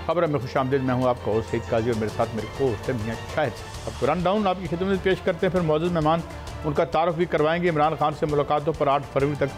खबर में खुशामदीद। मैं हूँ आपका होस्ट सईद काजी और मेरे साथ मेरे को होस्ट है मियां शाहिद। आपको रन डाउन आपकी खिदमत में पेश करते हैं, फिर मौजूद मेहमान उनका तारुफ भी करवाएंगे। इमरान खान से मुलाकातों पर 8 फरवरी तक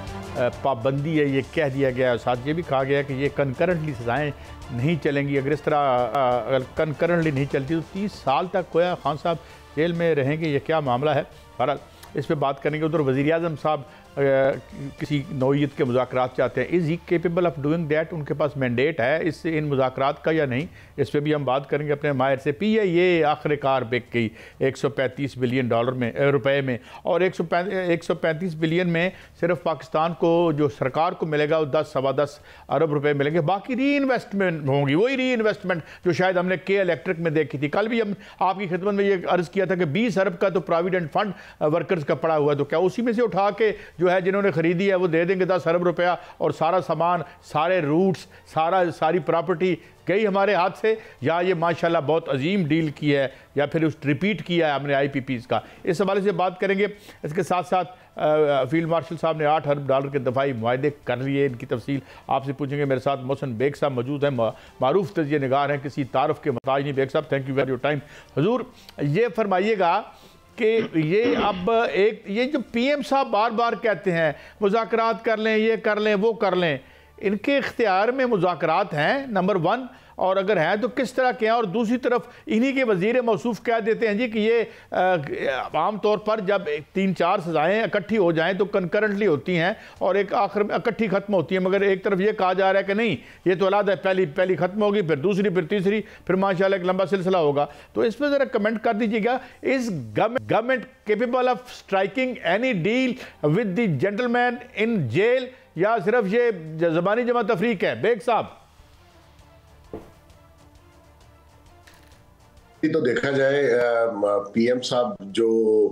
पाबंदी है, ये कह दिया गया है। साथ ये भी कहा गया है कि ये कनकरेंटली सज़ाएँ नहीं चलेंगी। अगर इस तरह अगर कनकरेंटली नहीं चलती तो 30 साल तक गोया खान साहब जेल में रहेंगे। ये क्या मामला है, बहरहाल इस पर बात करेंगे। उधर वज़ीर-ए-आज़म साहब किसी नौईयत के मुज़ाकरात चाहते हैं। Is he capable of doing that? उनके पास मैंडेट है इससे इन मुज़ाकरात का या नहीं, इस पर भी हम बात करेंगे अपने माहिर से। PIA आखिरकार बिक गई 135 बिलियन डॉलर में रुपए में, और 135 बिलियन में सिर्फ पाकिस्तान को जो सरकार को मिलेगा वो 10 सवा 10 अरब रुपए मिलेंगे। बाकी री इन्वेस्टमेंट होंगी, वही री इन्वेस्टमेंट जो शायद हमने के इलेक्ट्रिक में देखी थी। कल भी हम आपकी खिदमत में ये अर्ज़ किया था कि 20 अरब का तो प्रोविडेंट फंड वर्कर्स का पड़ा हुआ है, तो क्या उसी में से उठा के जो है जिन्होंने खरीदी है वो दे देंगे 10 अरब रुपया, और सारा सामान, सारे रूट्स, सारी प्रॉपर्टी गई हमारे हाथ से? या ये माशाल्लाह बहुत अजीम डील की है, या फिर उस रिपीट किया है हमने IPPs का? इस हवाले से बात करेंगे। इसके साथ साथ फील्ड मार्शल साहब ने 8 अरब डॉलर के दफाई मुआहदे कर लिए, इनकी तफसील आपसे पूछेंगे। मेरे साथ मोहसिन बेग साहब मौजूद हैं, मारूफ तजिया निगार हैं, किसी तारुफ के मोहताज नहीं। बेग साहब, thank you for your time. हुजूर, ये फरमाइएगा कि ये अब ये जो PM साहब बार बार कहते हैं मुज़ाकरात कर लें, ये कर लें, वो कर लें, इनके इख्तियार में मुज़ाकरात हैं नंबर 1, और अगर हैं तो किस तरह के हैं? और दूसरी तरफ इन्हीं के वज़ीर मौसूफ कह देते हैं जी कि ये आम तौर पर जब 3-4 सज़ाएँ इकट्ठी हो जाएँ तो कंकरेंटली होती हैं और एक आखिर में इकट्ठी ख़त्म होती है। मगर एक तरफ ये कहा जा रहा है कि नहीं, ये तो अलग है, पहली ख़त्म होगी, फिर दूसरी, फिर तीसरी, फिर माशाल्लाह एक लंबा सिलसिला होगा। तो इस पर ज़रा कमेंट कर दीजिएगा। Is government capable of striking any deal with the gentleman in jail, या सिर्फ ये ज़बानी जमा तफरीक है? बेग साहब। तो देखा जाए PM साहब जो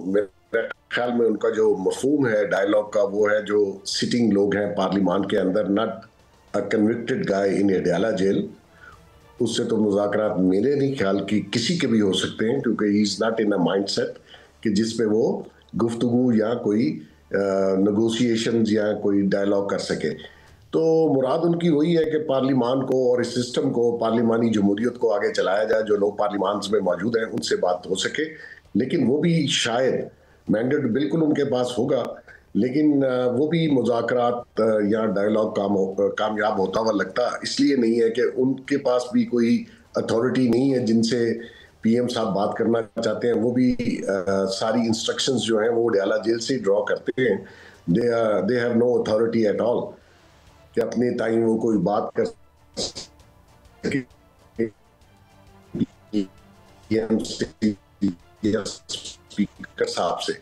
मेरे ख्याल में उनका जो मफहूम है डायलॉग का, वो है जो सिटिंग लोग हैं पार्लियामान के अंदर, not a convicted guy in Adiala jail. उससे तो मुज़ाकरात मेरे नहीं ख्याल कि किसी के भी हो सकते हैं, क्योंकि he is not in a mindset कि जिस पे वो गुफ्तगू या कोई नेगोशिएशंस या कोई डायलॉग कर सके। तो मुराद उनकी वही है कि पार्लियामान को और इस सिस्टम को, पार्लियामानी जमहूरियत को आगे चलाया जाए। जो लोग पार्लियामान में मौजूद हैं उनसे बात हो सके, लेकिन वो भी शायद मैंडेट बिल्कुल उनके पास होगा, लेकिन वो भी मुज़ाकरात या डायलॉग कामयाब होता हुआ लगता इसलिए नहीं है कि उनके पास भी कोई अथॉरिटी नहीं है जिनसे PM साहब बात करना चाहते हैं। वो भी सारी इंस्ट्रक्शंस जो हैं वो अडयाला जेल से ड्रॉ करते हैं। They have no authority at all कि अपने ताई वो कोई बात कर सके स्पीकर साहब से।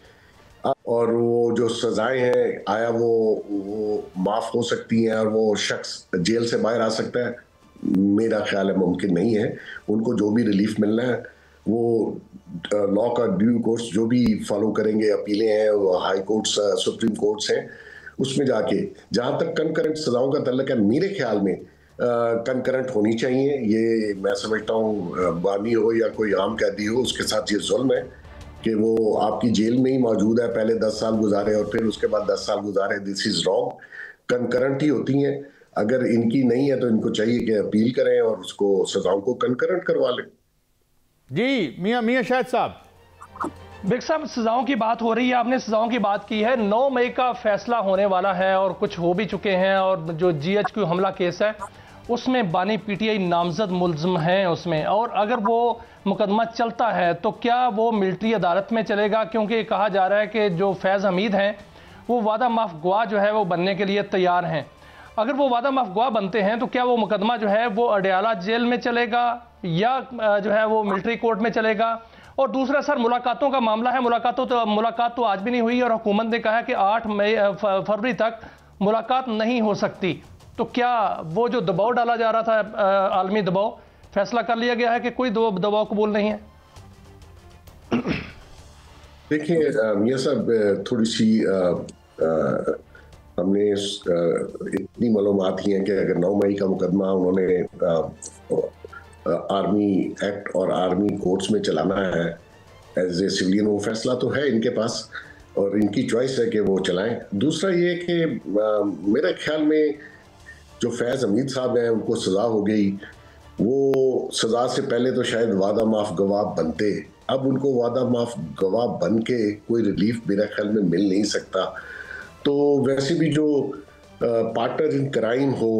और वो जो सजाएं हैं आया वो माफ हो सकती हैं और वो शख्स जेल से बाहर आ सकता है? मेरा ख्याल है मुमकिन नहीं है। उनको जो भी रिलीफ मिलना है वो लॉ का ड्यू कोर्स जो भी फॉलो करेंगे, अपीलें हैं, हाई कोर्ट्स, सुप्रीम कोर्ट्स हैं, उसमें जाके जहाँ तक कंकरेंट सजाओं का तल्लक है, मेरे ख्याल में कंकरेंट होनी चाहिए। ये मैं समझता हूँ बानी हो या कोई आम कैदी हो, उसके साथ ये जुल्म है कि वो आपकी जेल में ही मौजूद है, पहले 10 साल गुजारे और फिर उसके बाद 10 साल गुजारे। This is wrong. कंकरेंट ही होती हैं। अगर इनकी नहीं है तो इनको चाहिए कि अपील करें और उसको सजाओं को कंकरेंट करवा लें। जी मियां शाहिद साहब। बेग साहब, सजाओं की बात हो रही है, आपने सजाओं की बात की है। 9 मई का फैसला होने वाला है और कुछ हो भी चुके हैं, और जो GHQ हमला केस है उसमें बानी PTI नामजद मुल्ज़िम हैं उसमें, और अगर वो मुकदमा चलता है तो क्या वो मिलिट्री अदालत में चलेगा? क्योंकि कहा जा रहा है कि जो फैज़ हमीद हैं वो वादा माफ गवाह जो है वो बनने के लिए तैयार हैं। अगर वो वादा माफ गवाह बनते हैं तो क्या वो मुकदमा जो है वो अडयाला जेल में चलेगा या जो है वो मिलिट्री कोर्ट में चलेगा? और दूसरा सर, मुलाकातों का मामला है। मुलाकात तो आज भी नहीं हुई, और हुकूमत ने कहा कि 8 फरवरी तक मुलाकात नहीं हो सकती। तो क्या वो जो दबाव डाला जा रहा था, आलमी दबाव, फैसला कर लिया गया है कि कोई दबाव कबूल नहीं है? देखिए मियां साहब, थोड़ी सी हमने इतनी मालूमात ही हैं कि अगर 9 मई का मुकदमा उन्होंने आर्मी एक्ट और आर्मी कोर्ट्स में चलाना है एज ए सिविलियन, वो फैसला तो है इनके पास और इनकी चॉइस है कि वो चलाएं। दूसरा ये कि मेरे ख्याल में जो फैज़ हमीद साहब हैं उनको सज़ा हो गई, वो सजा से पहले तो शायद वादा माफ गवाह बनते, अब उनको वादा माफ गवाह बन के कोई रिलीफ मेरा ख्याल में मिल नहीं सकता। तो वैसे भी जो पार्टनर इन क्राइम हो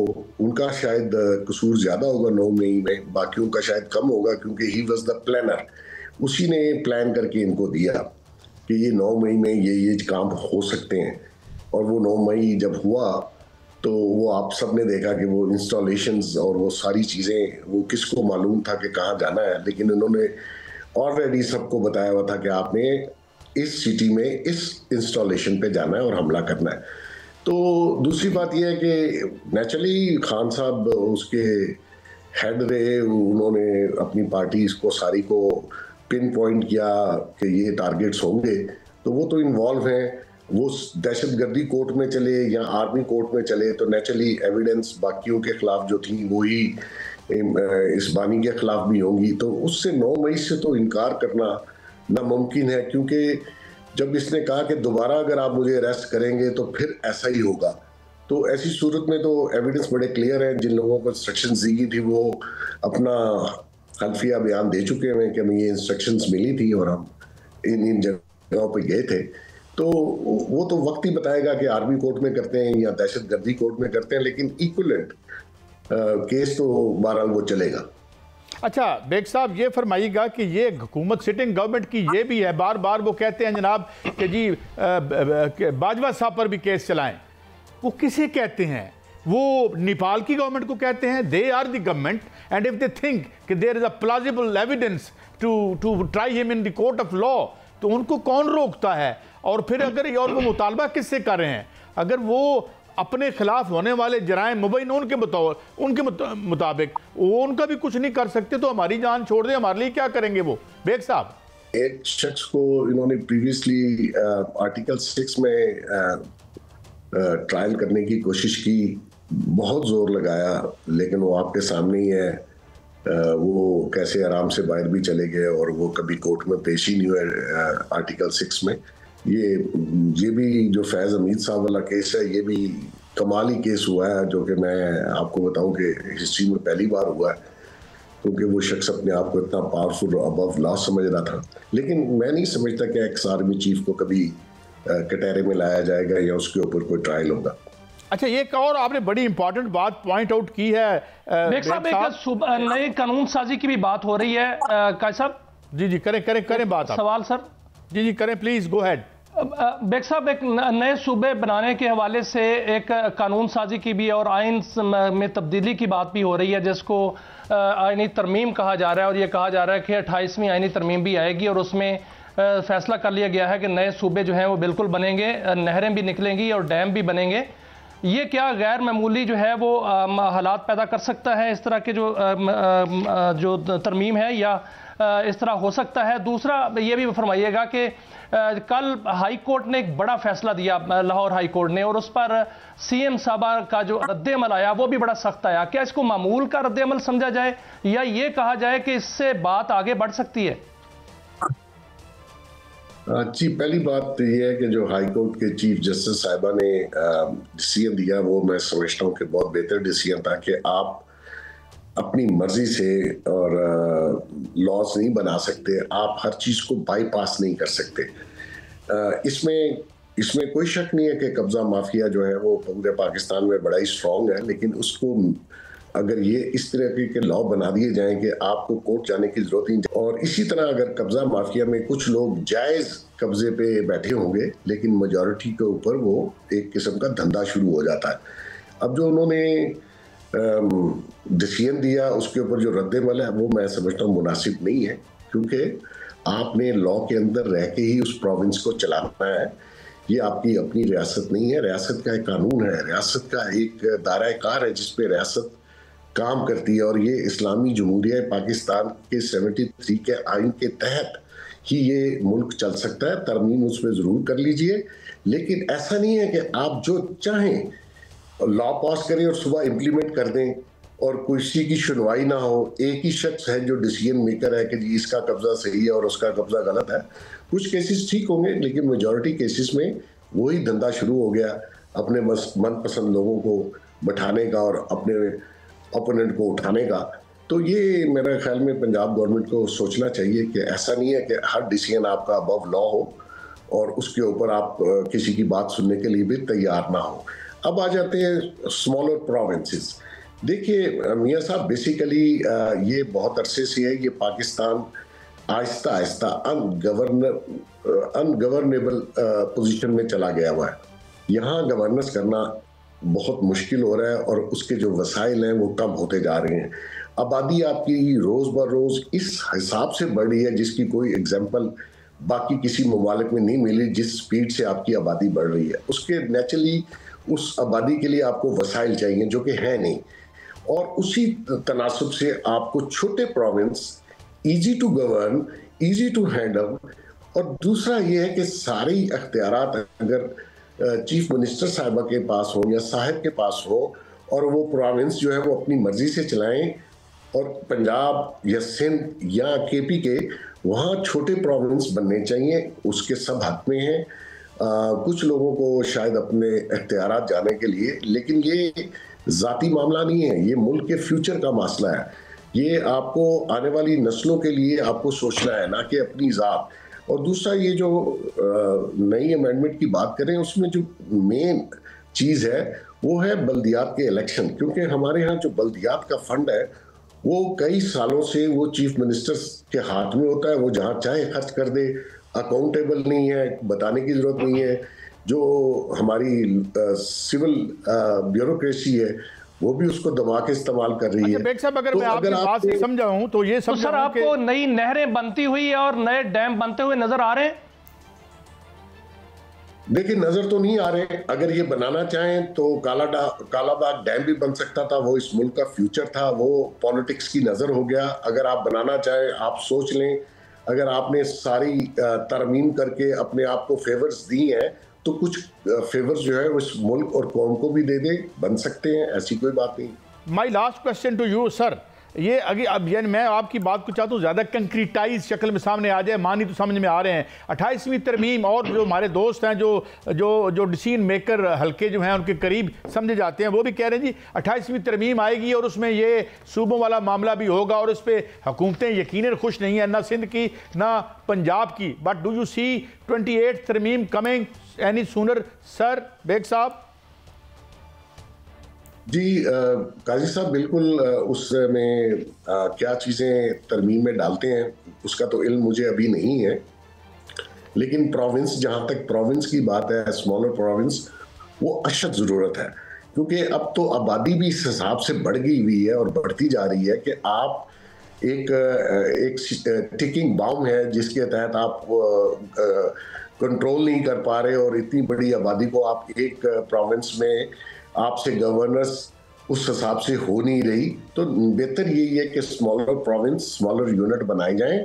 उनका शायद कसूर ज्यादा होगा 9 मई में, बाकियों का शायद कम होगा, क्योंकि ही वाज द प्लानर, उसी ने प्लान करके इनको दिया कि ये 9 मई में ये काम हो सकते हैं। और वो 9 मई जब हुआ तो वो आप सब ने देखा कि वो इंस्टॉलेशंस और वो सारी चीज़ें, वो किसको मालूम था कि कहाँ जाना है, लेकिन उन्होंने ऑलरेडी सबको बताया हुआ था कि आपने इस सिटी में इस इंस्टॉलेशन पे जाना है और हमला करना है। तो दूसरी बात यह है कि नेचुरली खान साहब उसके हेड रहे, उन्होंने अपनी पार्टी को सारी को पिन पॉइंट किया कि ये टारगेट्स होंगे, तो वो तो इन्वॉल्व हैं। वो दहशतगर्दी कोर्ट में चले या आर्मी कोर्ट में चले तो नेचुरली एविडेंस बाकियों के खिलाफ जो थी वही इस बानी के खिलाफ भी होंगी। तो उससे 9 मई से तो इनकार करना नामुमकिन है, क्योंकि जब इसने कहा कि दोबारा अगर आप मुझे अरेस्ट करेंगे तो फिर ऐसा ही होगा, तो ऐसी सूरत में तो एविडेंस बड़े क्लियर हैं। जिन लोगों को इंस्ट्रक्शन दी गई थी वो अपना खल्फिया बयान दे चुके हैं कि हमें ये इंस्ट्रक्शंस मिली थी और हम इन जगहों पे गए थे। तो वो तो वक्त ही बताएगा कि आर्मी कोर्ट में करते हैं या दहशतगर्दी कोर्ट में करते हैं, लेकिन इक्विवेलेंट केस तो बहरहाल वो चलेगा। अच्छा बेग साहब, ये फरमाइएगा कि ये हुकूमत सिटिंग गवर्नमेंट की ये भी है, बार बार वो कहते हैं जनाब कि जी बाजवा साहब पर भी केस चलाएं। वो किसे कहते हैं? वो नेपाल की गवर्नमेंट को कहते हैं। They are the government and if they think कि there is a plausible evidence to try him in the court of law, तो उनको कौन रोकता है? और फिर अगर और वो मुतालबा किससे कर रहे हैं? अगर वो अपने खिलाफ होने वाले जराइम मुबैन उनके मुताबिक वो उनका भी कुछ नहीं कर सकते, तो हमारी जान छोड़ दे, हमारे लिए क्या करेंगे वो? बेग साहब, एक शख्स को इन्होंने प्रीवियसली आर्टिकल 6 में ट्रायल करने की कोशिश की, बहुत जोर लगाया, लेकिन वो आपके सामने ही है। वो कैसे आराम से बाहर भी चले गए और वो कभी कोर्ट में पेश ही नहीं हुए आर्टिकल 6 में। ये भी जो फैज़ हमीद साहब वाला केस है, ये भी कमाल ही केस हुआ है, जो कि मैं आपको बताऊं कि हिस्ट्री में पहली बार हुआ है, क्योंकि वो शख्स अपने आप को इतना पावरफुल और अबव लॉ समझ रहा था। लेकिन मैं नहीं समझता कि एक्स आर्मी चीफ को कभी कटहरे में लाया जाएगा या उसके ऊपर कोई ट्रायल होगा। अच्छा, ये एक और आपने बड़ी इंपॉर्टेंट बात पॉइंट आउट की है बेग साहब, एक नए कानून साजी की भी बात हो रही है। काजी साहब जी करें बात। सवाल सर जी करें, प्लीज गो हेड। बेग साहब, एक नए सूबे बनाने के हवाले से एक कानून साजी की भी और आइन में तब्दीली की बात भी हो रही है, जिसको आइनी तरमीम कहा जा रहा है। और ये कहा जा रहा है कि 28वीं आइनी तरमीम भी आएगी और उसमें फैसला कर लिया गया है कि नए सूबे जो हैं वो बिल्कुल बनेंगे, नहरें भी निकलेंगी और डैम भी बनेंगे। ये क्या गैर मामूली जो है वो हालात पैदा कर सकता है इस तरह के जो तरमीम है, या इस तरह हो सकता है? दूसरा ये भी फरमाइएगा कि कल हाई कोर्ट ने एक बड़ा फैसला दिया, लाहौर हाई कोर्ट ने, और उस पर सीएम साहबा का जो रद्द-ए-अमल आया वो भी बड़ा सख्त आया। क्या इसको मामूल का रद्द-ए-अमल समझा जाए या ये कहा जाए कि इससे बात आगे बढ़ सकती है? जी, पहली बात तो ये है कि जो हाई कोर्ट के चीफ जस्टिस साहिबा ने डिसीजन दिया वो मैं समझता हूँ कि बहुत बेहतर डिसीजन था कि आप अपनी मर्जी से और लॉज नहीं बना सकते, आप हर चीज को बाईपास नहीं कर सकते। इसमें कोई शक नहीं है कि कब्जा माफिया जो है वो पूरे पाकिस्तान में बड़ा ही स्ट्रांग है, लेकिन उसको अगर ये इस तरह के लॉ बना दिए जाएं कि आपको कोर्ट जाने की जरूरत नहीं, और इसी तरह अगर कब्जा माफिया में कुछ लोग जायज कब्जे पे बैठे होंगे लेकिन मेजॉरिटी के ऊपर वो एक किस्म का धंधा शुरू हो जाता है। अब जो उन्होंने डिसीजन दिया उसके ऊपर जो रद्द-ए-अमल है वो मैं समझता हूँ मुनासिब नहीं है, क्योंकि आपने लॉ के अंदर रह के ही उस प्रोविंस को चलाना है। ये आपकी अपनी रियासत नहीं है, रियासत का एक कानून है, रियासत का एक दायरा कार है जिसपे रियासत काम करती है, और ये इस्लामी जमहूरिया पाकिस्तान के 73 के आइन के तहत ही ये मुल्क चल सकता है। तरमीम उसमें ज़रूर कर लीजिए, लेकिन ऐसा नहीं है कि आप जो चाहें लॉ पास करें और सुबह इम्प्लीमेंट कर दें और किसी की सुनवाई ना हो। एक ही शख्स है जो डिसीजन मेकर है कि जी इसका कब्जा सही है और उसका कब्जा गलत है। कुछ केसेस ठीक होंगे, लेकिन मेजॉरिटी केसेस में वही धंधा शुरू हो गया, अपने मनपसंद लोगों को बैठाने का और अपने ओपोनेंट को उठाने का। तो ये मेरे ख्याल में पंजाब गवर्नमेंट को सोचना चाहिए कि ऐसा नहीं है कि हर डिसीजन आपका अबव लॉ हो और उसके ऊपर आप किसी की बात सुनने के लिए भी तैयार ना हो। अब आ जाते हैं स्मॉलर प्रोविंसेस। देखिए मियाँ साहब, बेसिकली ये बहुत अरसे से है, ये पाकिस्तान आहिस्ता आहिस्ता अनगवर्नेबल पोजीशन में चला गया हुआ है। यहाँ गवर्नेंस करना बहुत मुश्किल हो रहा है और उसके जो वसाइल हैं वो कम होते जा रहे हैं। आबादी आपकी रोज ब रोज इस हिसाब से बढ़ रही है जिसकी कोई एग्जाम्पल बाकी किसी ममालिक में नहीं मिली। जिस स्पीड से आपकी आबादी बढ़ रही है उसके नेचुरली उस आबादी के लिए आपको वसाइल चाहिए जो कि है नहीं, और उसी तनासब से आपको छोटे province easy to govern, easy to handle. और दूसरा ये है कि सारे अख्तियारात अगर चीफ मिनिस्टर साहिबा के पास हो या साहिब के पास हो और वो प्रोविंस जो है वो अपनी मर्जी से चलाएं, और पंजाब या सिंध या केपी के वहाँ छोटे प्रोविंस बनने चाहिए, उसके सब हक में हैं। कुछ लोगों को शायद अपने इख्तियारात जाने के लिए, लेकिन ये ज़ाती मामला नहीं है, ये मुल्क के फ्यूचर का मसला है। ये आपको आने वाली नस्लों के लिए आपको सोचना है, ना कि अपनी ज़ात। और दूसरा ये जो नई अमेंडमेंट की बात करें उसमें जो मेन चीज़ है वो है बल्दियात के इलेक्शन, क्योंकि हमारे यहाँ जो बल्दियात का फंड है वो कई सालों से वो चीफ मिनिस्टर के हाथ में होता है, वो जहाँ चाहे खर्च कर दे, अकाउंटेबल नहीं है, बताने की जरूरत नहीं है। जो हमारी सिविल ब्यूरोक्रेसी है वो भी उसको दबा के इस्तेमाल कर रही है। बेग साहब, अगर मैं आपकी बात से समझाऊं तो ये तो सर आपको नई नहरें बनती हुई और नए डैम बनते हुए नजर आ रहे हैं? देखिए नजर तो नहीं आ रहे। अगर ये बनाना चाहें तो कालाबाग डैम भी बन सकता था, वो इस मुल्क का फ्यूचर था, वो पॉलिटिक्स की नजर हो गया। अगर आप बनाना चाहें आप सोच लें, अगर आपने सारी तरमीम करके अपने आप को फेवर्स दी हैं तो कुछ फेवर्स जो है उस मुल्क और कौम को भी दे दे, बन सकते हैं, ऐसी कोई बात नहीं। My last question to you sir, ये अभी अब यानी मैं आपकी बात को चाहता हूँ ज़्यादा कंक्रीटाइज शक्ल में सामने आ जाए, मानी तो समझ में आ रहे हैं 28वीं तरमीम, और जो हमारे दोस्त हैं जो जो जो डिसीजन मेकर हल्के जो हैं उनके करीब समझे जाते हैं, वो भी कह रहे हैं जी 28वीं तरमीम आएगी और उसमें ये सूबों वाला मामला भी होगा और इस पर हुकूमतें यकीनन खुश नहीं हैं, ना सिंध की ना पंजाब की। But do you see 28th तरमीम coming any sooner sir Baig साहब? जी काजी साहब, बिल्कुल उसमें क्या चीज़ें तरमीम में डालते हैं उसका तो इल्म मुझे अभी नहीं है, लेकिन प्रोविंस, जहाँ तक प्रोविंस की बात है, स्मॉलर प्रोविंस, वो अशद ज़रूरत है, क्योंकि अब तो आबादी भी इस हिसाब से बढ़ गई हुई है और बढ़ती जा रही है कि आप एक टिकिंग बॉम्ब है जिसके तहत आप कंट्रोल नहीं कर पा रहे, और इतनी बड़ी आबादी को आप एक प्रोविंस में आपसे गवर्नेंस उस हिसाब से हो नहीं रही। तो बेहतर यही है कि स्मॉलर प्रोविंस, स्मॉलर यूनिट बनाए जाएं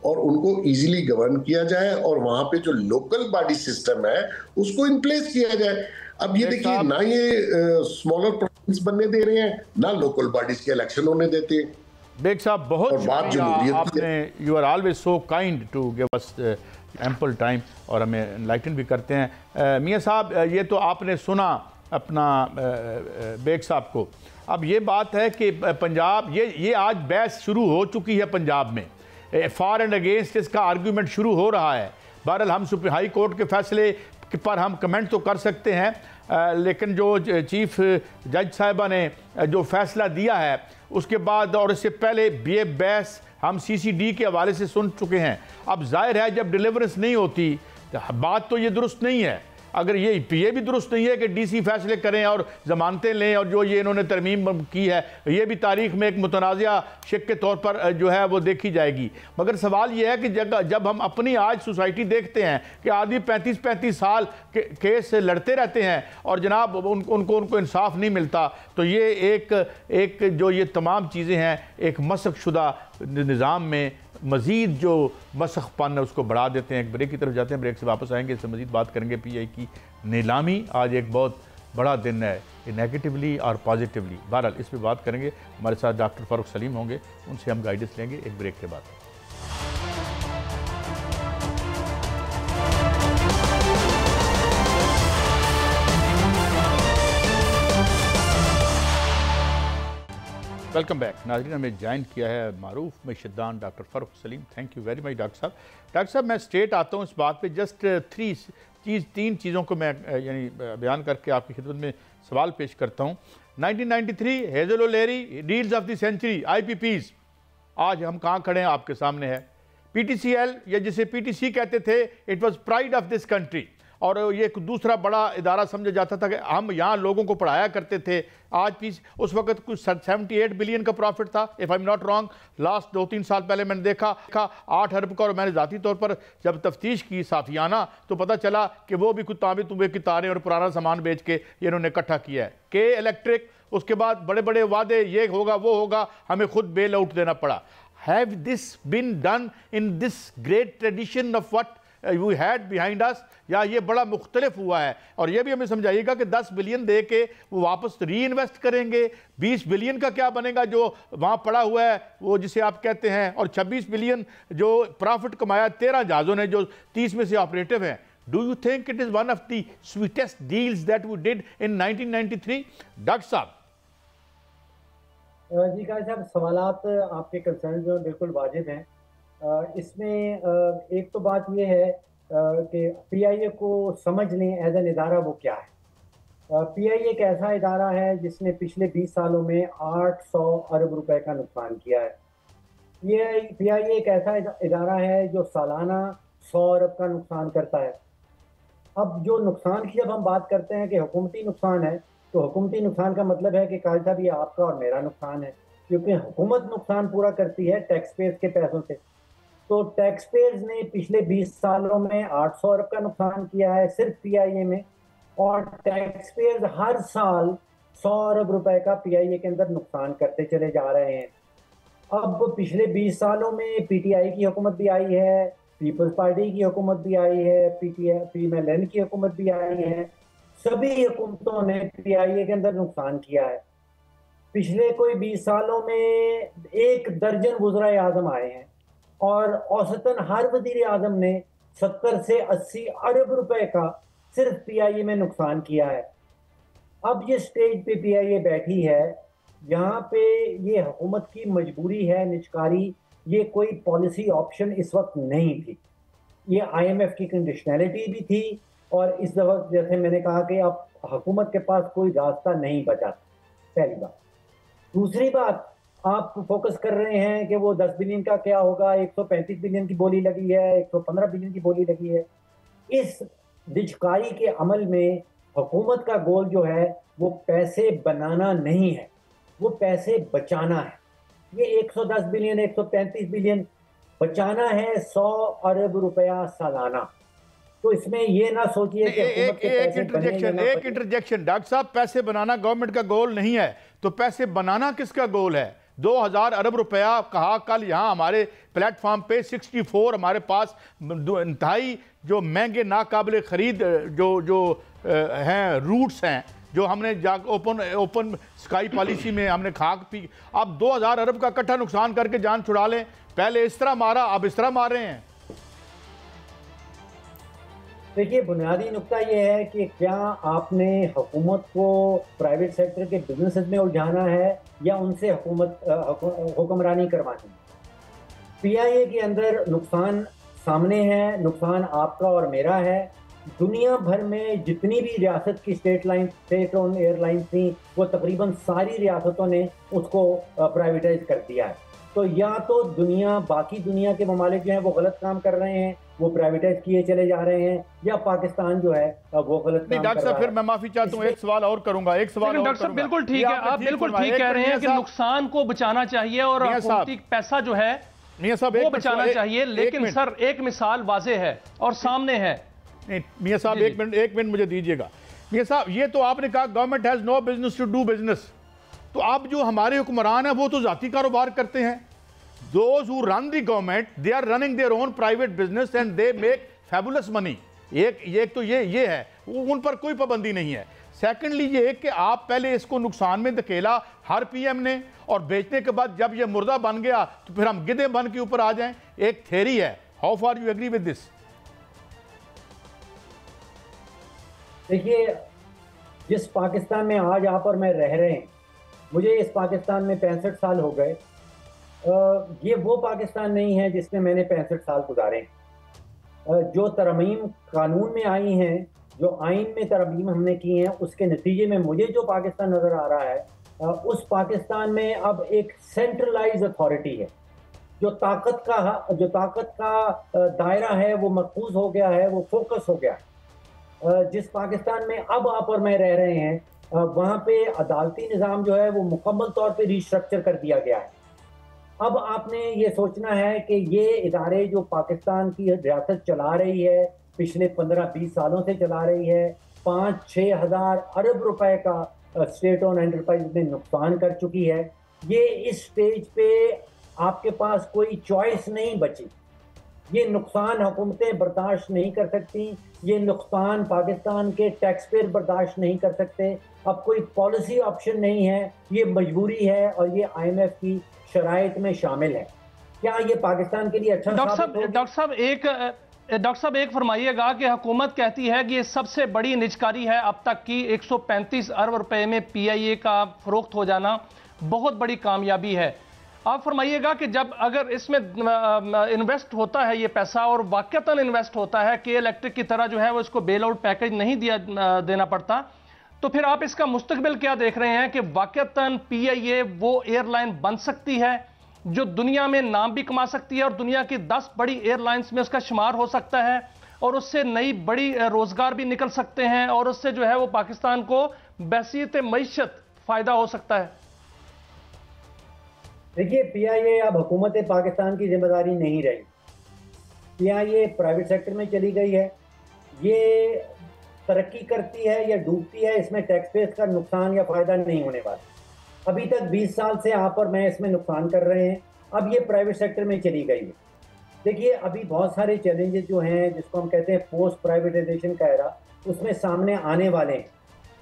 और उनको इजीली गवर्न किया जाए, और वहां पे जो लोकल बॉडी सिस्टम है उसको इन प्लेस किया जाए। अब ये देखिए, ना ये स्मॉलर प्रोविंस बनने दे रहे हैं, ना लोकल बॉडीज के इलेक्शन होने देते हैं। बेग साहब बहुत शुक्रिया, आपने you are always so kind to give us ample time और हमें एनलाइटन भी करते हैं। मियाँ साहब, ये तो आपने सुना अपना बेग साहब को। अब ये बात है कि पंजाब, ये आज बहस शुरू हो चुकी है पंजाब में, फॉर एंड अगेंस्ट इसका आर्गूमेंट शुरू हो रहा है। बहरहाल हम सुप्रीम हाई कोर्ट के फैसले पर हम कमेंट तो कर सकते हैं, लेकिन जो चीफ जज साहिबा ने जो फैसला दिया है उसके बाद और इससे पहले ये बहस हम CCD के हवाले से सुन चुके हैं। अब जाहिर है जब डिलीवरेंस नहीं होती बात तो ये दुरुस्त नहीं है। अगर ये भी दुरुस्त नहीं है कि DC फैसले करें और जमानतें लें, और जो ये इन्होंने तरमीम की है ये भी तारीख में एक मुतनाज़ा शिक के तौर पर जो है वो देखी जाएगी। मगर सवाल ये है कि जब हम अपनी आज सोसाइटी देखते हैं कि आदमी 35-35 साल केस लड़ते रहते हैं और जनाब उनको इंसाफ नहीं मिलता, तो ये एक जो ये तमाम चीज़ें हैं एक मसक शुदा निज़ाम में मज़ीद जो मसखपन है उसको बढ़ा देते हैं। एक ब्रेक की तरफ जाते हैं, ब्रेक से वापस आएंगे, इससे मज़ीद बात करेंगे PI की नीलामी। आज एक बहुत बड़ा दिन है नेगेटिवली और पॉजिटिवली, बहरहाल इस पर बात करेंगे। हमारे साथ डॉक्टर फ़ारूक सलीम होंगे, उनसे हम गाइडेंस लेंगे एक ब्रेक के बाद। Welcome back. नाज़रीन, हमें ज्वाइन किया है मारूफ में शिद्दान doctor Farooq Saleem. Thank you very much doctor साहब। डॉक्टर साहब, मैं स्ट्रेट आता हूँ इस बात पे, जस्ट तीन चीज़ों को मैं यानी बयान करके आपकी खिदमत में सवाल पेश करता हूँ। 1993 Hazel O'Leary deals of the century IPPs, आज हम कहाँ खड़े हैं आपके सामने है। PTCL या जिसे PTC कहते थे, it was pride of this country, और ये एक दूसरा बड़ा इदारा समझा जाता था कि हम यहाँ लोगों को पढ़ाया करते थे। आज भी उस वक्त कुछ 78 बिलियन का प्रॉफिट था, if I am not wrong. Last 2-3 साल पहले मैंने देखा 8 अरब का, और मैंने ज़ाती तौर पर जब तफ्तीश की साफियाना तो पता चला कि वो भी कुछ तांबे तुंबे की तारें और पुराना सामान बेच के ये इन्होंने इकट्ठा किया है। के इलेक्ट्रिक, उसके बाद बड़े बड़े वादे, ये होगा वो होगा, हमें खुद बेल आउट देना पड़ा। Have this been done in this great tradition of what we had behind us, या ये बड़ा मुख्तलिफ हुआ है? और ये भी हमें समझाइएगा कि 10 बिलियन दे के वो वापस री इन्वेस्ट करेंगे, 20 बिलियन का क्या बनेगा जो वहाँ पड़ा हुआ है वो जिसे आप कहते हैं, और 26 बिलियन जो प्रॉफिट कमाया 13 जहाज़ों ने जो 30 में से ऑपरेटिव हैं। Do you think it is one of the sweetest deals that we did in 1993? Doctor साहब। जी काजी साहब, सवालात आपके कंसर्न जो बिल्कुल वाजिब हैं। इसमें एक तो बात यह है कि PIA को समझ लें एज एन इदारा वो क्या है। PIA एक ऐसा इदारा है जिसने पिछले 20 सालों में 800 अरब रुपए का नुकसान किया है। ये PIA एक ऐसा इदारा है जो सालाना 100 अरब का नुकसान करता है। अब जो नुकसान की जब हम बात करते हैं कि हुकूमती नुकसान है, तो हुकूमती नुकसान का मतलब है कि काजी साहब ये आपका और मेरा नुकसान है, क्योंकि हुकूमत नुकसान पूरा करती है टैक्स पेयर्स के पैसों से। तो टैक्स पेयर्स ने पिछले 20 सालों में 800 अरब का नुकसान किया है सिर्फ PIA में, और टैक्स पेयर्स हर साल 100 अरब रुपए का PIA के अंदर नुकसान करते चले जा रहे हैं। अब पिछले 20 सालों में PTI की हुकूमत भी आई है, पीपल्स पार्टी की हुकूमत भी आई है, PMLN की हुकूमत भी आई है। सभी हुकूमतों ने PIA के अंदर नुकसान किया है। पिछले कोई 20 सालों में 1 दर्जन वज़ीर आज़म आए हैं, और औसतन हर वज़ीर आज़म ने 70 से 80 अरब रुपए का सिर्फ PIA में नुकसान किया है। अब ये स्टेज पे PIA बैठी है, यहाँ पे ये हुकूमत की मजबूरी है निचकारी, ये कोई पॉलिसी ऑप्शन इस वक्त नहीं थी। ये IMF की कंडीशनैलिटी भी थी, और इस दफा जैसे मैंने कहा कि अब हुकूमत के पास कोई रास्ता नहीं बचा। पहली बात। दूसरी बात, आप फोकस कर रहे हैं कि वो 10 बिलियन का क्या होगा, 135 बिलियन की बोली लगी है, 115 बिलियन की बोली लगी है। इस दिचकारी के अमल में हुकूमत का गोल जो है वो पैसे बनाना नहीं है, वो पैसे बचाना है। ये 110 बिलियन 135 बिलियन बचाना है, 100 अरब रुपया सालाना। तो इसमें ये ना सोचिए कि एक इंटरजेक्शन डॉक्टर साहब, पैसे बनाना गवर्नमेंट का गोल नहीं है, तो पैसे बनाना किसका गोल है? 2000 अरब रुपया कहा कल यहाँ हमारे प्लेटफॉर्म पे 64 हमारे पास इंतहाई जो महंगे नाकाबिले खरीद जो हैं रूट्स हैं, जो हमने ओपन स्काई पॉलिसी में हमने खाक पी। अब 2000 अरब का इकट्ठा नुकसान करके जान छुड़ा लें। पहले इस तरह मारा, अब इस तरह मार रहे हैं। देखिए, बुनियादी नुक्ता यह है कि क्या आपने हुकूमत को प्राइवेट सेक्टर के बिजनेसेस में उलझाना है या उनसे हुक्मरानी करवानी है। PIA के अंदर नुकसान सामने है, नुकसान आपका और मेरा है। दुनिया भर में जितनी भी रियासत की स्टेट ओन एयरलाइंस थी, वो तकरीबन सारी रियासतों ने उसको प्राइवेटाइज कर दिया है। तो या तो बाकी दुनिया के ममालिक जो हैं वो गलत काम कर रहे हैं, वो प्राइवेटाइज किए चले जा रहे हैं, या पाकिस्तान जो है वो गलत काम कर रहा है। डॉक्टर साहब, फिर मैं माफी चाहता हूँ, एक सवाल और करूंगा, डॉक्टर साहब बिल्कुल ठीक है, आप बिल्कुल ठीक कह रहे हैं कि नुकसान को बचाना चाहिए और हुकूमती पैसा जो है वो बचाना चाहिए, लेकिन सर एक मिसाल वाज़ेह है और सामने है। मियां साहब एक मिनट मुझे दीजिएगा। मियां साहब, ये तो आपने कहा government has no business to do business, तो अब जो हमारे हुक्मरान हैं वो तो जाती कारोबार करते हैं। Those who run the government, they are running their own private business and they make fabulous money. एक तो ये है, उन पर कोई पाबंदी नहीं है। सेकेंडली ये कि आप पहले इसको नुकसान में धकेला हर PM ने, और बेचने के बाद जब ये मुर्दा बन गया तो फिर हम गिद्धे बन के ऊपर आ जाएं। एक थ्योरी है, how far you agree with this? देखिए, जिस पाकिस्तान में आज आप और मैं रह रहे हैं, मुझे इस पाकिस्तान में 65 साल हो गए। ये वो पाकिस्तान नहीं है जिसमें मैंने 65 साल गुजारे। जो तरमीम कानून में आई हैं, जो आइन में तरमीम हमने की हैं, उसके नतीजे में मुझे जो पाकिस्तान नज़र आ रहा है, उस पाकिस्तान में अब एक सेंट्रलाइज अथॉरिटी है। जो ताकत का दायरा है वो मकबूज हो गया है, वो फोकस हो गया है। जिस पाकिस्तान में अब आप और मैं रह रहे हैं, वहाँ पे अदालती निज़ाम जो है वो मुकम्मल तौर पे रिस्ट्रक्चर कर दिया गया है। अब आपने ये सोचना है कि ये इदारे जो पाकिस्तान की रियासत चला रही है, पिछले 15-20 सालों से चला रही है, 5-6 हज़ार अरब रुपए का स्टेट ऑन एंटरप्राइज में नुकसान कर चुकी है। ये इस स्टेज पे आपके पास कोई चॉइस नहीं बची। ये नुकसान हुकूमतें बर्दाश्त नहीं कर सकती, ये नुकसान पाकिस्तान के टैक्स पेयर बर्दाश्त नहीं कर सकते। अब कोई पॉलिसी ऑप्शन नहीं है, ये मजबूरी है और ये IMF की शराइत में शामिल है। क्या ये पाकिस्तान के लिए अच्छा? डॉक्टर साहब एक फरमाइएगा कि हुकूमत कहती है कि ये सबसे बड़ी निजकारी है अब तक की, 135 अरब रुपए में PIA का फरोख्त हो जाना बहुत बड़ी कामयाबी है। आप फरमाइएगा कि जब अगर इसमें इन्वेस्ट होता है ये पैसा और वाकईतन इन्वेस्ट होता है कि इलेक्ट्रिक की तरह जो है वो इसको बेल आउट पैकेज नहीं देना पड़ता, तो फिर आप इसका मुस्तकबिल क्या देख रहे हैं कि वाकईतन PIA वो एयरलाइन बन सकती है जो दुनिया में नाम भी कमा सकती है और दुनिया की 10 बड़ी एयरलाइंस में उसका शुमार हो सकता है और उससे नई बड़ी रोजगार भी निकल सकते हैं और उससे जो है वो पाकिस्तान को बहसीत मईशत फायदा हो सकता है? देखिए, PIA अब हुकूमत पाकिस्तान की जिम्मेदारी नहीं रही। PIA प्राइवेट सेक्टर में चली गई है। ये तरक्की करती है या डूबती है, इसमें टैक्स पेयर्स का नुकसान या फायदा नहीं होने वाला। अभी तक 20 साल से आप और मैं इसमें नुकसान कर रहे हैं, अब ये प्राइवेट सेक्टर में चली गई है। देखिए, अभी बहुत सारे चैलेंजेस जो हैं, जिसको हम कहते हैं पोस्ट प्राइवेटाइजेशन का एरा, उसमें सामने आने वाले हैं।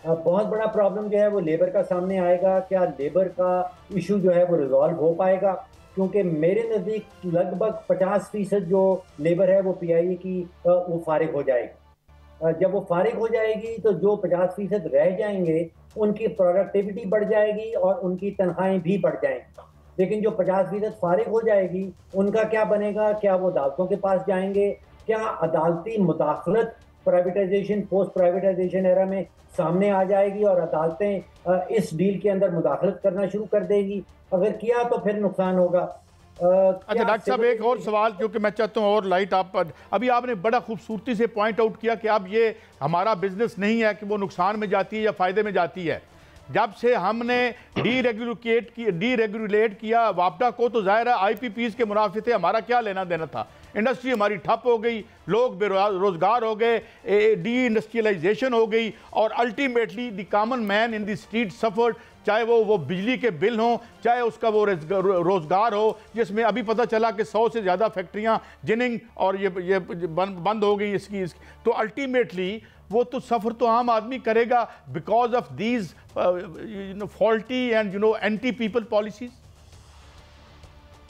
बहुत बड़ा प्रॉब्लम जो है वो लेबर का सामने आएगा। क्या लेबर का इशू जो है वो रिजॉल्व हो पाएगा? क्योंकि मेरे नज़दीक लगभग 50% जो लेबर है वो PIA की वो फारिग हो जाएगी। जब वो फारिग हो जाएगी तो जो 50% रह जाएंगे उनकी प्रोडक्टिविटी बढ़ जाएगी और उनकी तनख्वाहें भी बढ़ जाएंगी। लेकिन जो 50% फारिग हो जाएगी उनका क्या बनेगा? क्या वो अदालतों के पास जाएंगे? क्या अदालती मुदाखलत प्राइवेटाइजेशन पोस्ट प्राइवेटाइजेशन एरा में सामने आ जाएगी और अदालतें इस डील के अंदर मुदाखलत करना शुरू कर देगी? अगर किया तो फिर नुकसान होगा। अच्छा डॉक्टर साहब, एक और सवाल क्योंकि मैं चाहता हूँ और लाइट आप अभी आपने बड़ा खूबसूरती से पॉइंट आउट किया कि अब ये हमारा बिजनेस नहीं है कि वो नुकसान में जाती है या फायदे में जाती है। जब से हमने डीरेगुलेट किया वापडा को, तो जाहिर है IPPs के मुनाफे थे, हमारा क्या लेना देना था? इंडस्ट्री हमारी ठप हो गई, लोग बेरोजगार हो गए, डी इंडस्ट्रियलाइजेशन हो गई और ultimately the common man in the street suffered. चाहे वो बिजली के बिल हों, चाहे उसका वो रोजगार हो, जिसमें अभी पता चला कि 100 से ज़्यादा फैक्ट्रियाँ जिनिंग और ये बंद हो गई इसकी। तो अल्टीमेटली वो तो सफ़र तो आम आदमी करेगा because of these faulty and anti people policies.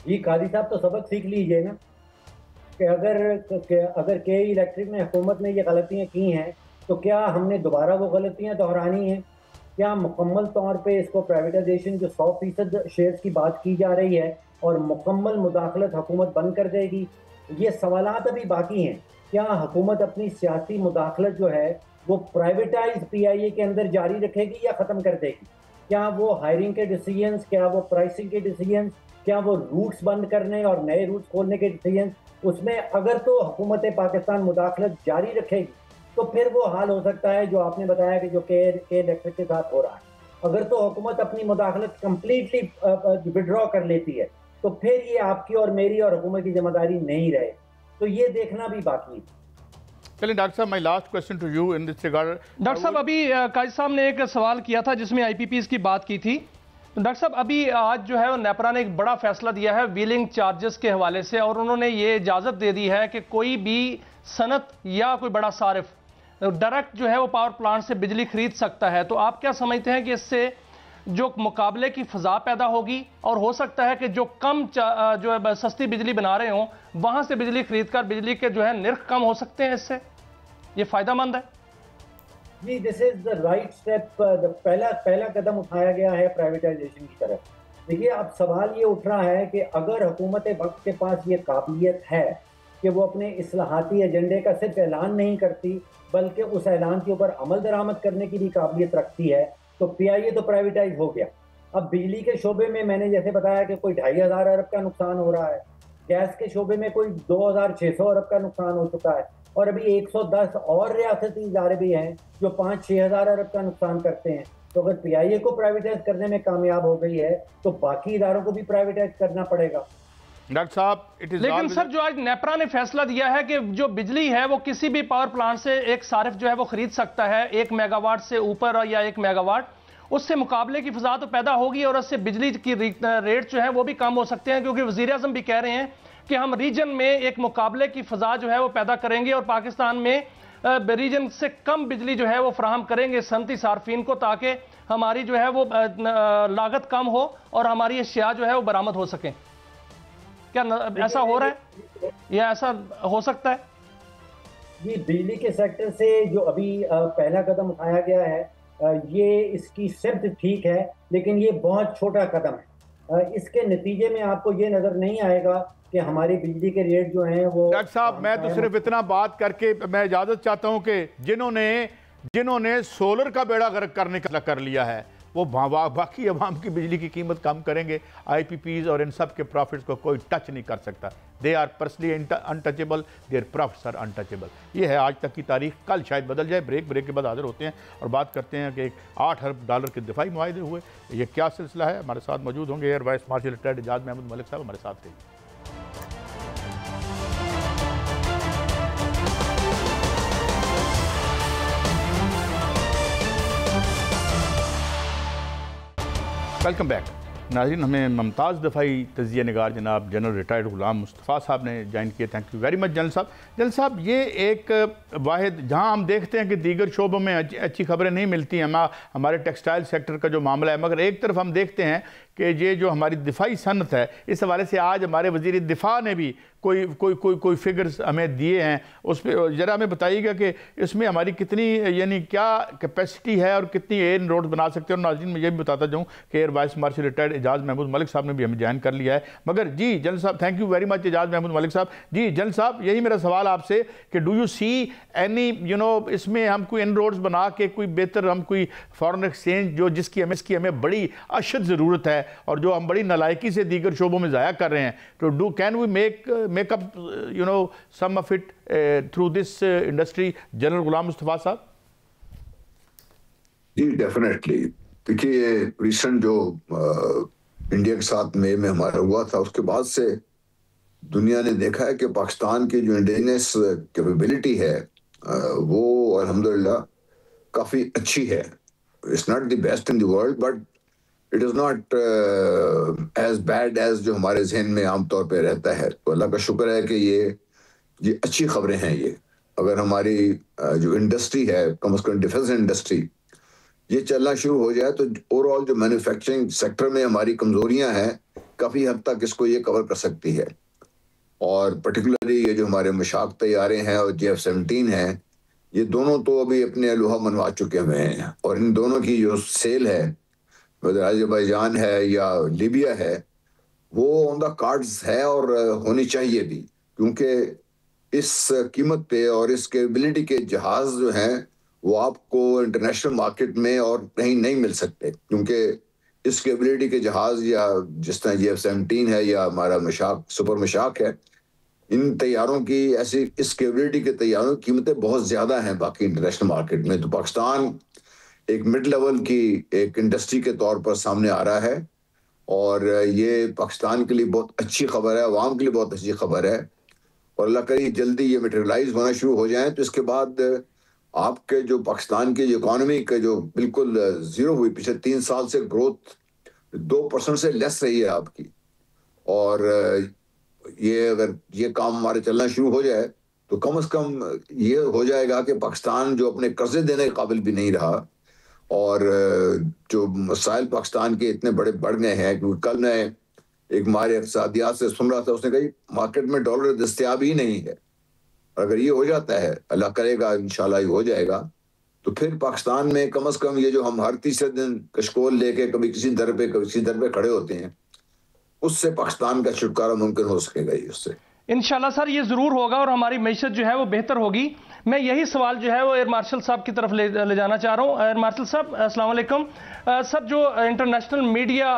जी काजी साहब, तो सबक सीख लीजिए ना कि अगर के इलेक्ट्रिक ने हुकूमत ने ये गलतियाँ की हैं तो क्या हमने दोबारा वो गलतियाँ दोहरानी हैं? क्या मुकम्मल तौर पे इसको प्राइवेटाइजेशन जो 100% शेयर्स की बात की जा रही है और मुकम्मल मुदाखलत हुकूमत बंद कर देगी? ये सवालात अभी बाकी हैं। क्या हुकूमत अपनी सियासी मुदाखलत जो है वो प्राइवेटाइज PIA के अंदर जारी रखेगी या ख़त्म कर देगी? क्या वो हायरिंग के डिसीजंस, क्या वो प्राइसिंग के डिसीजंस, क्या वो रूट्स बंद करने और नए रूट्स खोलने के डिसीजंस, उसमें अगर तो हुकूमत पाकिस्तान मुदाखलत जारी रखेगी तो फिर वो हाल हो सकता है जो आपने बताया कि जो के इलेक्ट्रिक के साथ हो रहा है। अगर तो हुकूमत अपनी मुदाखलत कम्प्लीटली विड्रॉ कर लेती है तो फिर ये आपकी और मेरी और हुकूमत की जिम्मेदारी नहीं रहे। तो ये देखना भी बाकी है। चलिए डॉक्टर साहब, my last question to you in this regard. Doctor साहब, अभी काजी साहब ने एक सवाल किया था जिसमें IPPs की बात की थी। डॉक्टर साहब, अभी आज जो है नेपरा ने एक बड़ा फैसला दिया है व्हीलिंग चार्जेस के हवाले से और उन्होंने ये इजाज़त दे दी है कि कोई भी सनत या कोई बड़ा सारिफ डायरेक्ट जो है वो पावर प्लांट से बिजली खरीद सकता है। तो आप क्या समझते हैं कि इससे जो मुकाबले की फ़ज़ा पैदा होगी और हो सकता है कि जो कम जो है सस्ती बिजली बना रहे हों वहाँ से बिजली खरीद कर बिजली के जो है निर्ख कम हो सकते हैं? इससे ये फ़ायदेमंद है? जी, this is the right step. पहला कदम उठाया गया है प्राइवेटाइजेशन की तरफ। देखिए, अब सवाल ये उठ रहा है कि अगर हुकूमत वक्त के पास ये काबिलियत है कि वो अपने इस्लाहाती एजेंडे का सिर्फ ऐलान नहीं करती बल्कि उस ऐलान के ऊपर अमल दरामद करने की भी काबिलियत रखती है, तो पीआईए तो प्राइवेटाइज हो गया। अब बिजली के शोबे में मैंने जैसे बताया कि कोई 2,500 अरब का नुकसान हो रहा है, गैस के शोबे में कोई 2,600 अरब का नुकसान हो चुका है, और अभी 110 और रियासती इदारे भी हैं जो 5-6 हज़ार अरब का नुकसान करते हैं। तो अगर पीआईए को प्राइवेटाइज करने में कामयाब हो गई है तो बाकी इदारों को भी प्राइवेटाइज करना पड़ेगा। डॉक्टर साहब, लेकिन सर, जो आज नेपरा ने फैसला दिया है कि जो बिजली है वो किसी भी पावर प्लांट से एक सारिफ जो है वो खरीद सकता है 1 मेगावाट से ऊपर या 1 मेगावाट, उससे मुकाबले की फिजा तो पैदा होगी और उससे बिजली की रेट जो है वो भी कम हो सकते हैं, क्योंकि वजीर आजम भी कह रहे हैं कि हम रीजन में एक मुकाबले की फिजा जो है वो पैदा करेंगे और पाकिस्तान में रीजन से कम बिजली जो है वो फराहम करेंगे सनती सार्फिन को, ताकि हमारी जो है वो लागत कम हो और हमारी अशिया जो है वो बरामद हो सकें। क्या ऐसा हो रहा है या ऐसा हो सकता है? जी, बिजली के सेक्टर से जो अभी पहला कदम उठाया गया है ये इसकी सिर्फ ठीक है, लेकिन ये बहुत छोटा कदम है। इसके नतीजे में आपको ये नजर नहीं आएगा कि हमारी बिजली के रेट जो हैं वो। डॉक्टर साहब, मैं तो सिर्फ इतना बात करके मैं इजाजत चाहता हूं कि जिन्होंने सोलर का बेड़ा गर्क करने का कर लिया है वो बाकी अवाम की बिजली की कीमत कम करेंगे। आईपीपीज और इन सब के प्रॉफिट्स को कोई टच नहीं कर सकता। They are personally untouchable, their profits are untouchable. ये है आज तक की तारीख, कल शायद बदल जाए। ब्रेक के बाद हाजिर होते हैं और बात करते हैं कि 8 अरब डॉलर के दिफाई मुआहदे हुए, ये क्या सिलसिला है। हमारे साथ मौजूद होंगे air vice marshal retired Ejaz Mahmood Malik साहब, हमारे साथ रहिए। वेलकम बैक नाज़रीन। हमें मुमताज़ दफ़ाई तजिया निगार जनाब जनरल रिटायर्ड ग़ुलाम मुस्तफ़ा साहब ने ज्वाइन किए। Thank you very much general साहब। जनरल साहब, ये एक वाहिद जहां हम देखते हैं कि दीगर शोबों में अच्छी खबरें नहीं मिलती हैं, हमारे टेक्सटाइल सेक्टर का जो मामला है, मगर एक तरफ हम देखते हैं कि ये जो हमारी दिफाई सनत है, इस हवाले से आज हमारे वज़ीर दिफा ने भी कोई फिगर्स हमें दिए हैं। उस पर ज़रा हमें बताइएगा कि इसमें हमारी कितनी यानी क्या कैपेसिटी है और कितनी एयर रोड बना सकते हैं। और नाज़रीन, मैं ये भी बताता जाऊँ कि air vice marshal retired Ejaz Mahmood Malik साहब ने भी हमें ज्वाइन कर लिया है। मगर जी जनरल साहब, thank you very much Ejaz Mahmood Malik साहब। जी जनरल साहब, यही मेरा सवाल आपसे कि डू यू सी एनी इसमें हम कोई इनरोड्स बना के कोई बेहतर हम कोई फॉरेन एक्सचेंज जो जिसकी हमें बड़ी अशद ज़रूरत है और जो हम बड़ी नालायकी से दीगर शोबों में ज़ाया कर रहे हैं, तो can we make up some of it through this industry? General Ghulam Mustafa साहब। जी डेफिनेटली। देखिए, ये रिसेंट जो इंडिया के साथ मई में हमारा हुआ था, उसके बाद से दुनिया ने देखा है कि पाकिस्तान की जो इंडिजिनस कैपेबिलिटी है वो अल्हम्दुलिल्लाह काफ़ी अच्छी है। It's not the best in the world, but it is not as bad as जो हमारे जहन में आमतौर पे रहता है। तो अल्लाह का शुक्र है कि ये अच्छी खबरें हैं। ये अगर हमारी जो इंडस्ट्री है, कम से कम डिफेंस इंडस्ट्री, ये चलना शुरू हो जाए तो ओवरऑल जो मैन्युफैक्चरिंग सेक्टर में हमारी कमजोरियां हैं काफ़ी हद तक इसको ये कवर कर सकती है। और पर्टिकुलरली ये जो हमारे मशाक तैयारे हैं और JF-17 हैं, ये दोनों तो अभी अपने लोहा मनवा चुके हुए हैं और इन दोनों की जो सेल है, वह अज़रबैजान है या लीबिया है, वो ऑन द कार्ड्स है और होनी चाहिए भी, क्योंकि इस कीमत पे और इस कैपेबिलिटी के जहाज जो हैं वो आपको इंटरनेशनल मार्केट में और कहीं नहीं मिल सकते, क्योंकि इस कैपेबिलिटी के जहाज या जिस तरह JF-17 है या हमारा मशाक सुपर मशाक है, इन तैयारों की ऐसी इस कैपेबिलिटी के तैयारों की कीमतें बहुत ज़्यादा हैं बाकी इंटरनेशनल मार्केट में। तो पाकिस्तान एक मिड लेवल की एक इंडस्ट्री के तौर पर सामने आ रहा है और ये पाकिस्तान के लिए बहुत अच्छी खबर है, अवाम के लिए बहुत अच्छी खबर है। और अल्लाह करे जल्दी ये मटेरियलाइज होना शुरू हो जाए तो इसके बाद आपके जो पाकिस्तान की इकोनॉमी के जो बिल्कुल ज़ीरो हुई, पिछले 3 साल से ग्रोथ 2% से लेस रही है आपकी, और ये अगर ये काम हमारे चलना शुरू हो जाए तो कम से कम ये हो जाएगा कि पाकिस्तान जो अपने कर्जे देने के काबिल भी नहीं रहा और जो मसाइल पाकिस्तान के इतने बड़े बढ़ गए हैं। क्योंकि कल मैं एक हमारे इक़्तिसादियात से सुन रहा था, उसने कहा मार्केट में डॉलर दस्तयाब ही नहीं है। अगर ये हो जाता है, अल्लाह करेगा इंशाल्लाह ये हो जाएगा, तो फिर पाकिस्तान में कम से कम ये जो हम हर तीसरे दिन कशकोल लेके कभी किसी दर पे कभी किसी दर पे खड़े होते हैं, उससे पाकिस्तान का छुटकारा मुमकिन हो सकेगा ही उससे। इंशाल्लाह सर ये ज़रूर होगा और हमारी मैशत जो है वो बेहतर होगी। मैं यही सवाल जो है वो एयर मार्शल साहब की तरफ ले जाना चाह रहा हूँ। एयर मार्शल साहब अस्सलाम वालेकुम। सर जो इंटरनेशनल मीडिया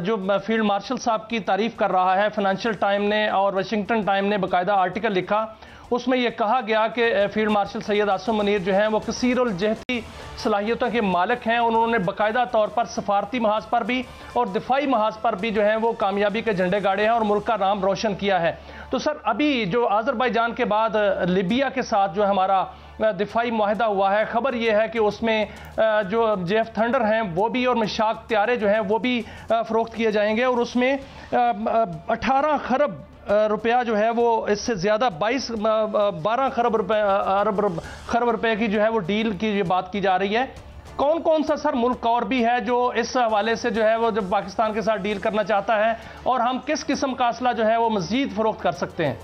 जो फील्ड मार्शल साहब की तारीफ़ कर रहा है, फाइनेंशियल टाइम ने और वाशिंगटन टाइम ने बाकायदा आर्टिकल लिखा, उसमें यह कहा गया कि फील्ड मार्शल सैयद आसिम मुनीर जो हैं वो कसीरुल जहती सलाहियतों के मालिक हैं। उन्होंने बाकायदा तौर पर सफारती महाज पर भी और दिफाई महाज पर भी जो है वो कामयाबी के झंडे गाड़े हैं और मुल्क का नाम रोशन किया है। तो सर अभी जो आज़रबाईजान के बाद लीबिया के साथ जो हमारा दिफाई मुआहदा हुआ है, खबर यह है कि उसमें जो JF थंडर हैं वो भी और मिशाक त्यारे जो हैं वो भी फ़रोख्त किए जाएंगे और उसमें 18 खरब रुपया जो है वो इससे ज़्यादा 12 खरब रुपए की जो है वो डील की बात की जा रही है। कौन कौन सा सर मुल्क और भी है जो इस हवाले से जो है वो जब पाकिस्तान के साथ डील करना चाहता है और हम किस किस्म का असला जो है वो मज़ीद फ़रोख्त कर सकते हैं?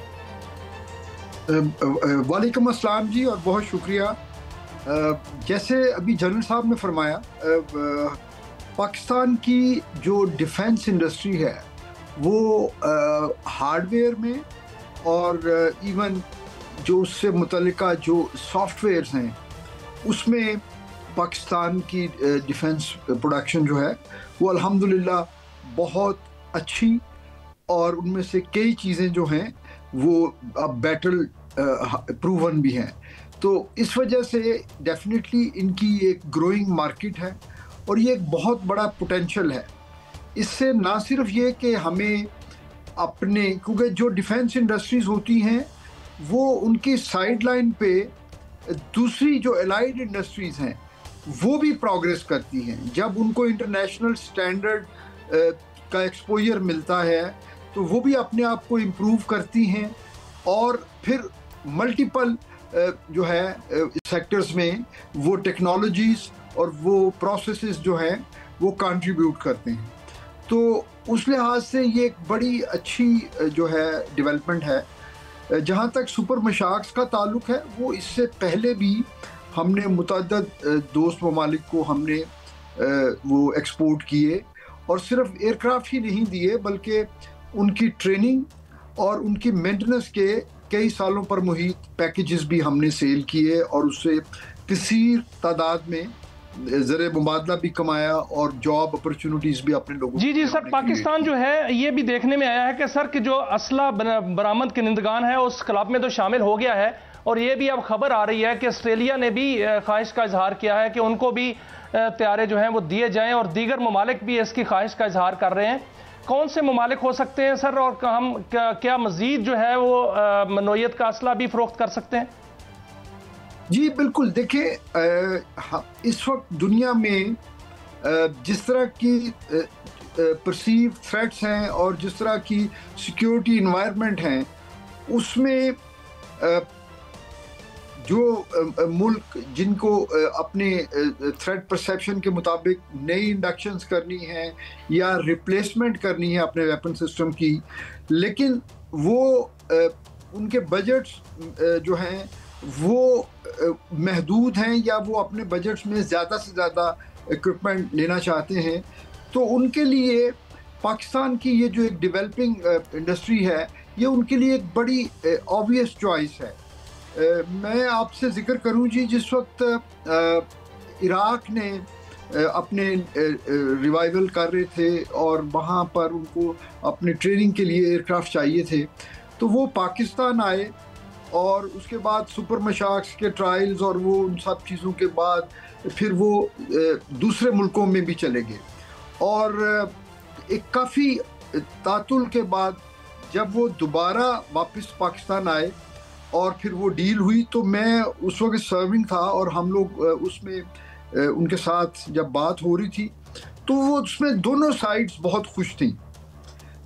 वालेकुम अस्सलाम जी और बहुत शुक्रिया। जैसे अभी जनरल साहब ने फरमाया, पाकिस्तान की जो डिफेंस इंडस्ट्री है वो हार्डवेयर में और इवन जो उससे मुतल्लिका जो सॉफ्टवेयर्स हैं उसमें पाकिस्तान की डिफेंस प्रोडक्शन जो है वो अल्हम्दुलिल्लाह बहुत अच्छी, और उनमें से कई चीज़ें जो हैं वो अब बैटल प्रूवन भी हैं। तो इस वजह से डेफिनेटली इनकी एक ग्रोइंग मार्केट है और ये एक बहुत बड़ा पोटेंशियल है। इससे ना सिर्फ ये कि हमें अपने, क्योंकि जो डिफेंस इंडस्ट्रीज़ होती हैं वो उनकी साइड लाइन पे दूसरी जो एलाइड इंडस्ट्रीज़ हैं वो भी प्रोग्रेस करती हैं। जब उनको इंटरनेशनल स्टैंडर्ड का एक्सपोजर मिलता है तो वो भी अपने आप को इम्प्रूव करती हैं और फिर मल्टीपल जो है सेक्टर्स में वो टेक्नोलॉजीज़ और वो प्रोसेसेस जो हैं वो कंट्रीब्यूट करते हैं। तो उस लिहाज से ये एक बड़ी अच्छी जो है डेवलपमेंट है। जहाँ तक सुपर मशाक्स का ताल्लुक़ है, वो इससे पहले भी हमने मुतअद्दिद दोस्त ममालिक को हमने वो एक्सपोर्ट किए और सिर्फ एयरक्राफ्ट ही नहीं दिए बल्कि उनकी ट्रेनिंग और उनकी मेंटेनेंस के कई सालों पर मुहित पैकेजेस भी हमने सेल किए और उससे कसीर तादाद में ज़र मुबादला भी कमाया और जॉब अपॉर्चुनिटीज़ भी अपने लोगों जी सर, पाकिस्तान जो है ये भी देखने में आया है कि सर कि जो असला बरामद के निंदगान है उस क्लब में तो शामिल हो गया है और ये भी अब खबर आ रही है कि ऑस्ट्रेलिया ने भी ख्वाहिश का इजहार किया है कि उनको भी त्यारे जो हैं वो दिए जाएं और दीगर ममालिक भी इसकी ख्वाहिश का इजहार कर रहे हैं। कौन से ममालिक हो सकते हैं सर और हम क्या मज़ीद जो है वो नौयत का असला भी फ़रोख्त कर सकते हैं? जी बिल्कुल, देखिए इस वक्त दुनिया में जिस तरह की परसीव थ्रेट्स हैं और जिस तरह की सिक्योरिटी इन्वायरमेंट हैं उसमें जो मुल्क जिनको अपने थ्रेट परसेप्शन के मुताबिक नई इंडक्शंस करनी है या रिप्लेसमेंट करनी है अपने वेपन सिस्टम की, लेकिन वो उनके बजट्स जो हैं वो महदूद हैं या वो अपने बजट्स में ज़्यादा से ज़्यादा इक्विपमेंट लेना चाहते हैं, तो उनके लिए पाकिस्तान की ये जो एक डेवलपिंग इंडस्ट्री है ये उनके लिए एक बड़ी ऑब्वियस चॉइस है। मैं आपसे ज़िक्र करूं जी, जिस वक्त इराक़ ने अपने रिवाइवल कर रहे थे और वहाँ पर उनको अपने ट्रेनिंग के लिए एयरक्राफ्ट चाहिए थे, तो वो पाकिस्तान आए और उसके बाद सुपर मशाक्स के ट्रायल्स और वो उन सब चीज़ों के बाद फिर वो दूसरे मुल्कों में भी चले गए और एक काफ़ी तातुल के बाद जब वो दोबारा वापस पाकिस्तान आए और फिर वो डील हुई, तो मैं उस वक्त सर्विंग था और हम लोग उसमें उनके साथ जब बात हो रही थी तो वो उसमें दोनों साइड्स बहुत खुश थी।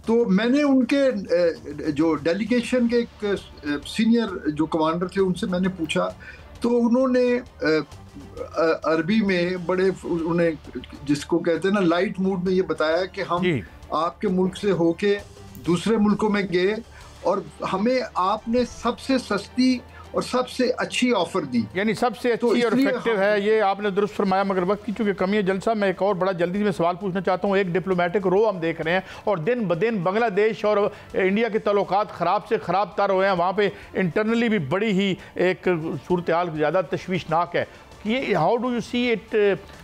तो मैंने उनके जो डेलीगेशन के एक सीनियर जो कमांडर थे उनसे मैंने पूछा, तो उन्होंने अरबी में बड़े उन्हें जिसको कहते हैं ना लाइट मूड में ये बताया कि हम आपके मुल्क से होके दूसरे मुल्कों में गए और हमें आपने सबसे सस्ती और सबसे अच्छी ऑफर दी। यानी सबसे अच्छी तो और इफेक्टिव है, ये आपने दुरुस्त फरमाया। मगर वक्त की चूंकि कमी है जलसा, मैं एक और बड़ा जल्दी में सवाल पूछना चाहता हूँ। एक डिप्लोमेटिक रो हम देख रहे हैं और दिन ब दिन बांग्लादेश और इंडिया के ताल्लुकात ख़राब से ख़राब तर हुए हैं। वहाँ पे इंटरनली भी बड़ी ही एक सूरत हाल ज़्यादा तशवीशनाक है। ये how do you see it,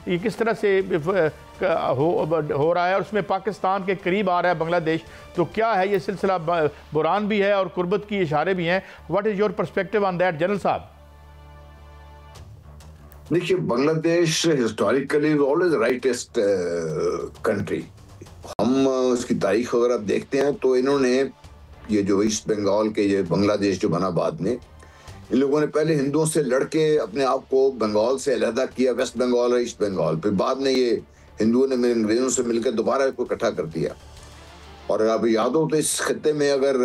ये किस तरह से हो रहा है और उसमें पाकिस्तान के करीब आ रहा है बांग्लादेश, तो क्या है ये सिलसिला? बुरान भी है और कुर्बत की इशारे भी हैं। What is your perspective on that general साहब? देखिए, Bangladesh historically always rightest country. हम उसकी तारीख अगर आप देखते हैं तो इन्होंने ये जो ईस्ट बंगाल के ये बांग्लादेश जो बना बाद में, इन लोगों ने पहले हिंदुओं से लड़के अपने आप को बंगाल से अलहदा किया, वेस्ट बंगाल और ईस्ट बंगाल। फिर बाद में ये हिंदुओं ने अंग्रेजों से मिलकर दोबारा इसको इकट्ठा कर दिया। और अब याद हो तो इस खत्ते में अगर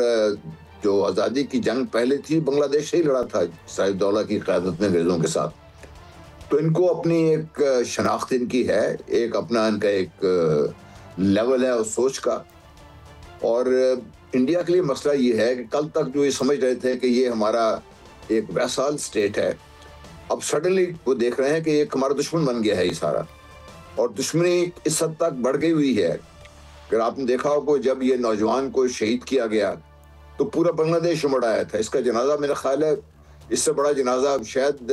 जो आज़ादी की जंग पहले थी, बांग्लादेश से ही लड़ा था सैयदुल्लाह की क़यादत में अंग्रेजों के साथ। तो इनको अपनी एक शनाख्त इनकी है, एक अपना इनका एक लेवल है उस सोच का। और इंडिया के लिए मसला ये है कि कल तक जो ये समझ रहे थे कि ये हमारा एक वैसाल स्टेट है, अब सडनली वो देख रहे हैं कि एक हमारा दुश्मन बन गया है ये सारा। और दुश्मनी इस हद तक बढ़ गई हुई है। अगर आपने देखा हो जब ये नौजवान को शहीद किया गया तो पूरा बांग्लादेश उमड़ आया था। इसका जनाजा मेरा ख्याल है इससे बड़ा जनाजा शायद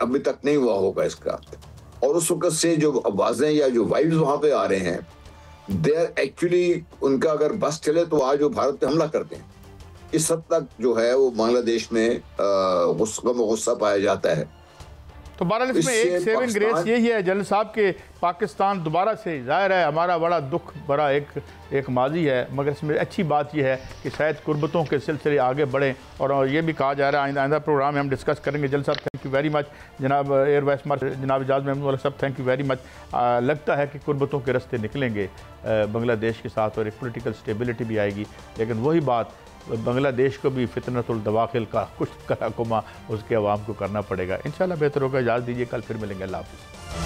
अभी तक नहीं हुआ होगा इसका। और उस वक्त से जो आवाजें या जो वाइब्स वहां पे आ रहे हैं, दे आर एक्चुअली, उनका अगर बस चले तो आज वो भारत पे हमला करते हैं। इस हद तक जो है वो बांग्लादेश में गुस्सा पाया जाता है। तो बहरहाल इसमें एक सेविंग ग्रेस यही है जनरल साहब के पाकिस्तान दोबारा से, जाहिर है हमारा बड़ा दुख भरा एक माजी है, मगर इसमें अच्छी बात यह है कि शायद कुर्बतों के सिलसिले आगे बढ़ें। और ये भी कहा जा रहा है आइंदा प्रोग्राम में हम डिस्कस करेंगे। जनरल साहब थैंक यू वेरी मच। जनाब एयर वाइस मार्शल जनाब एजाज महमूद साहब थैंक यू वेरी मच। लगता है कि कुर्बतों के रास्ते निकलेंगे बांग्लादेश के साथ और एक पोलिटिकल स्टेबिलिटी भी आएगी। लेकिन वही बात, बांग्लादेश को भी फितनतुल दवाखिल का कुछ कराकुमा उसके अवाम को करना पड़ेगा। इंशाल्लाह बेहतर होगा। इजाज़त दीजिए, कल फिर मिलेंगे। अल्लाह हाफ़िज़।